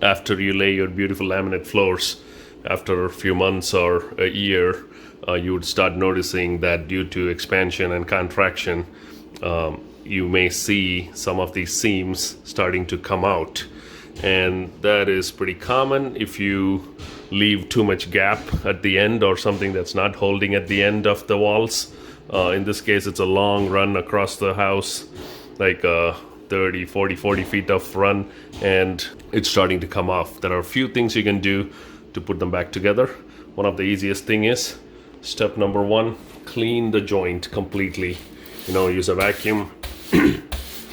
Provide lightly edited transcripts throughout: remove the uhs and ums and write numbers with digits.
after you lay your beautiful laminate floors, after a few months or a year, you would start noticing that due to expansion and contraction, you may see some of these seams starting to come out. And that is pretty common if you leave too much gap at the end or something that's not holding at the end of the walls. In this case, it's a long run across the house, like 30, 40 feet of run, and it's starting to come off. There are a few things you can do to put them back together. One of the easiest thing is, step number one, clean the joint completely. Use a vacuum,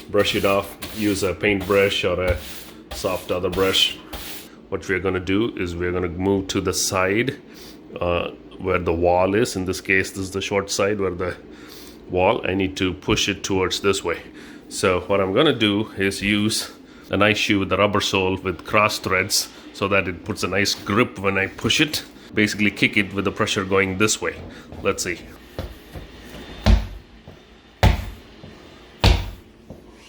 brush it off, use a paintbrush or a soft other brush. What we're going to do is we're going to move to the side where the wall is. In this case, this is the short side where the wall. I need to push it towards this way. So what I'm going to do is use a nice shoe with a rubber sole with cross threads so that it puts a nice grip when I push it. Basically kick it with the pressure going this way. Let's see.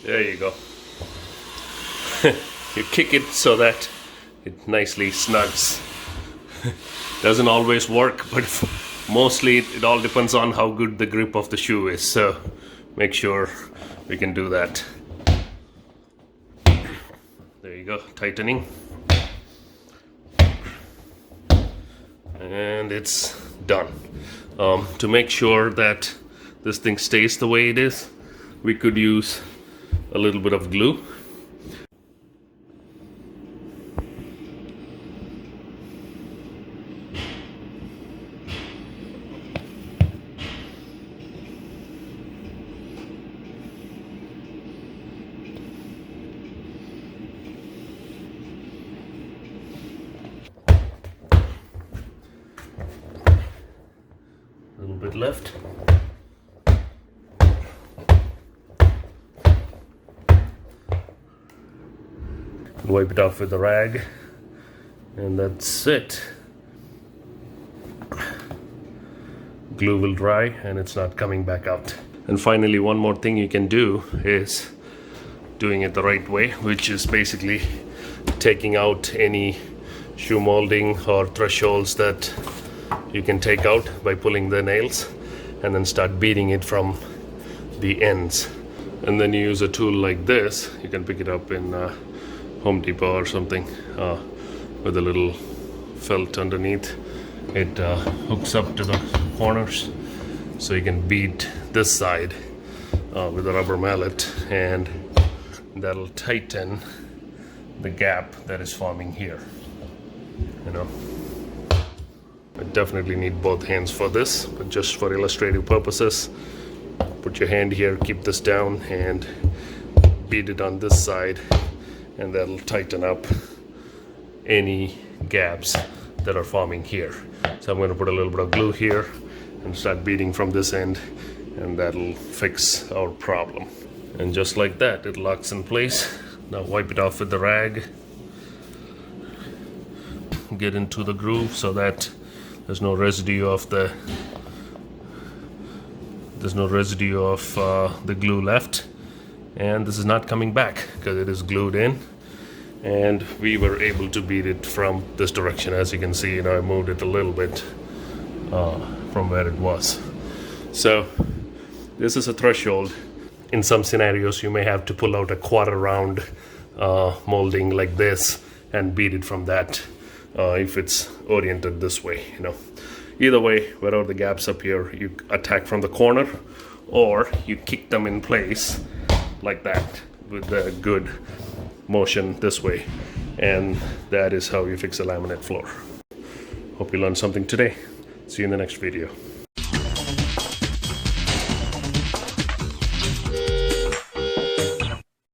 There you go. You kick it so that it nicely snugs. Doesn't always work, but mostly it all depends on how good the grip of the shoe is. So make sure we can do that. There you go, tightening. And it's done. To make sure that this thing stays the way it is, we could use a little bit of glue. A little bit left. Wipe it off with a rag, and that's it. Glue will dry and it's not coming back out. And finally, one more thing you can do is doing it the right way, which is basically taking out any shoe molding or thresholds that you can take out by pulling the nails, and then start beating it from the ends. And then you use a tool like this. You can pick it up in Home Depot or something, with a little felt underneath. It hooks up to the corners, so you can beat this side with a rubber mallet, and that'll tighten the gap that is forming here. I definitely need both hands for this, but just for illustrative purposes, put your hand here, keep this down, and beat it on this side, and that'll tighten up any gaps that are forming here. So I'm going to put a little bit of glue here and start beating from this end, and that'll fix our problem. And just like that, it locks in place. Now wipe it off with the rag. Get into the groove so that there's no residue of the glue left, and this is not coming back because it is glued in. And we were able to beat it from this direction. As you can see, I moved it a little bit from where it was. So this is a threshold. In some scenarios, you may have to pull out a quarter round molding like this and beat it from that if it's oriented this way. Either way, wherever the gaps appear, you attack from the corner, or you kick them in place like that with a good motion this way, and that is how you fix a laminate floor. Hope you learned something today. See you in the next video.